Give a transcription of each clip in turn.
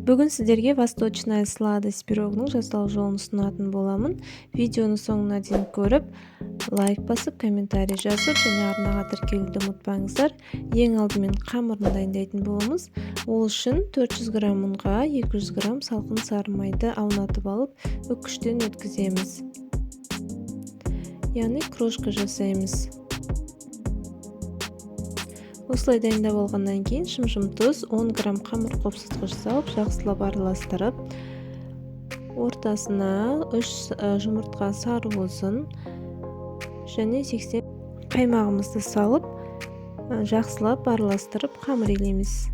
Бүгін сіздерге восточная сладость пирогының жасалу жолын ұсынатын боламын. Видеоны соңына дейін көріп, лайк басып, комментарий жазып, және арнаға тіркелуді ұмытпаңыздар. Ең алдымен қамырын дайындайтын боламыз. Ол үшін 400 грамм ұнға 200 грамм салқын сары майды аунатып алып, үккіштен өткіземіз. Яғни крошка жасаймыз. Осылай дайындап алғаннан кейін шым-шым тұз, 10 грамм қамыр қопсытқыш салып, жақсылап араластырып, ортасына 3 жұмыртқа сарыуызын және 80 қаймағымызды салып, жақсылап араластырып қамыр илейміз.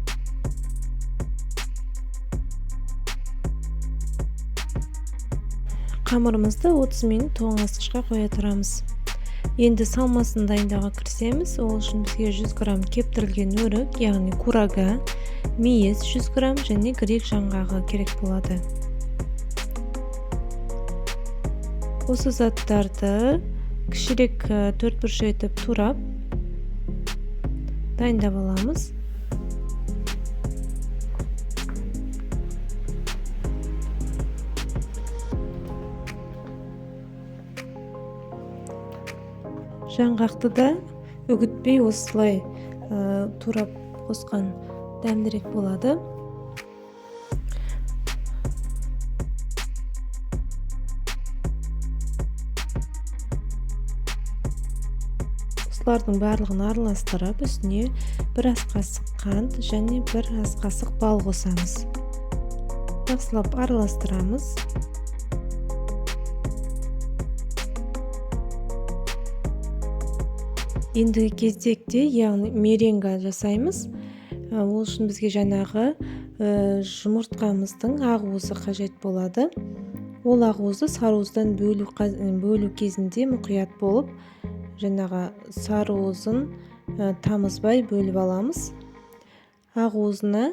Қамырымызды 30 минут тоңазытқышқа қоя тұрамыз. Енді салмасын дайындауға кірісеміз. Ол үшін бізге 100 грамм кептірілген өрік, яғни курага, мейіз 100 грамм және грек жаңғағы керек болады. Осы заттарды кішірек 4 бұрыш етіп турап дайындап аламыз. Жаңғақты да үгітпей осылай турап қосқан дәмдірек болады. Осылардың барлығын араластырып, үстіне 1 ас қасық қант және 1 ас қасық бал қосамыз. Жақсылап араластырамыз. Ендігі кезекте, яғни меренга жасаймыз. Ол үшін бізге жаңағы жұмыртқамыздың ақуызы қажет болады. Ол ақуызды сарыуыздан бөлу кезінде мұқият болып, жаңағы сарыуызын тамызбай бөліп аламыз. Ақуызына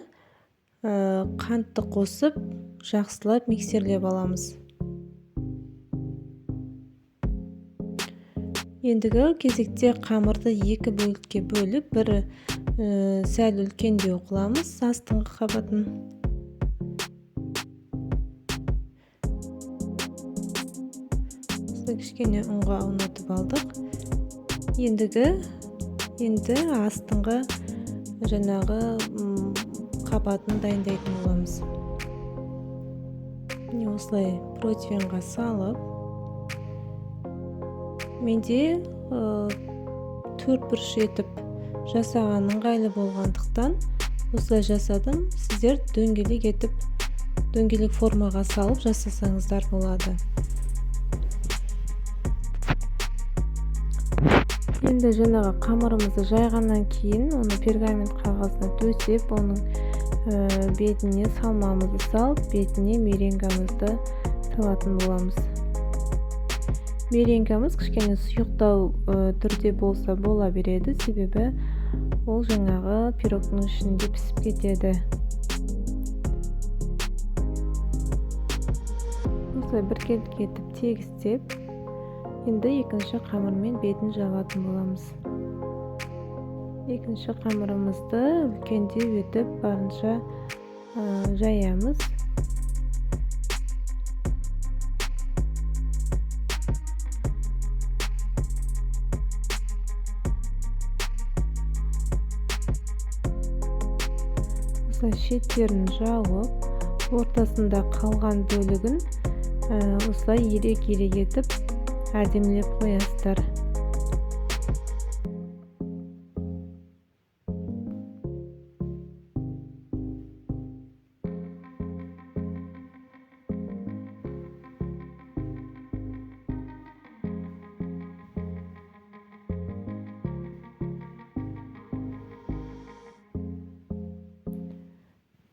қантты қосып, жақсылап миксерлеп аламыз. Ендігі кезекте қамырды 2 бөлікке бөліп, бір сәл үлкендеу қыламыз астыңғы қабатын. Кішкене ұнға аунатып алдық. Енді астыңғы жаңағы қабатын дайындайтын боламыз. Осылай противенға салып, менде 4 бұрыш етіп жасаған ыңғайлы болғандықтан осылай жасадым. Сіздер дөңгелек етіп, дөңгелек формаға салып жасасаңыздар болады. Енді жаңағы қамырымызды жайғаннан кейін, оны пергамент қағазына төсеп, оның бетіне салмамызды салып, бетіне меренгамызды салатын боламыз. Меренгамыз кішкене сұйықтау түрде болса бола береді, себебі ол жаңағы пирогтың ішінде пісіп кетеді. Осылай біркелкі етіп тегістеп, енді екінші қамырмен бетін жабатын боламыз. Екінші қамырымызды үлкендеу етіп барынша жаямыз. Шеттерін жауып, ортасында қалған бөлігін осылай ерек-ерек етіп әдемілеп қоясыздар.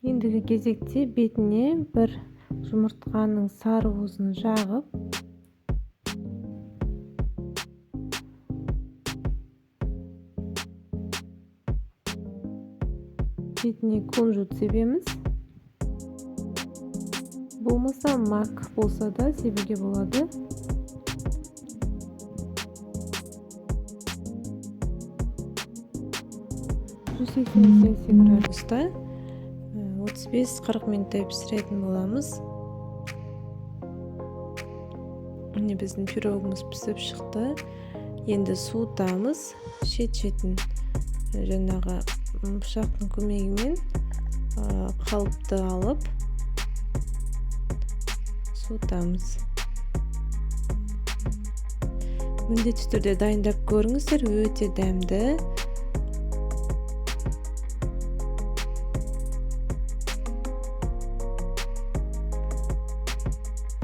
Ендігі кезекте бетіне бір жұмыртқаның сарыуызын жағып, бетіне кунжут себеміз. Болмаса мак болса да себуге болады. 180 градуста Biz 40 minutтай pişirетін боламыз. Міне біздің пирогымыз пісіп шықты. Енді суытамыз. Шет-шетін жаңағы пышақтың көмегімен қалыпты алып суытамыз. Міндетті түрде дайындап көріңіздер, өте дәмді.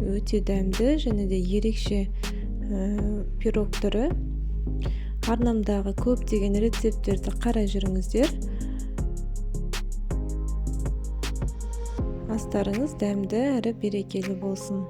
Өте дәмді және де ерекше пирог түрі. Арнамдағы көптеген рецепттерді қарай жүріңіздер. Астарыңыз дәмді әрі берекелі болсын.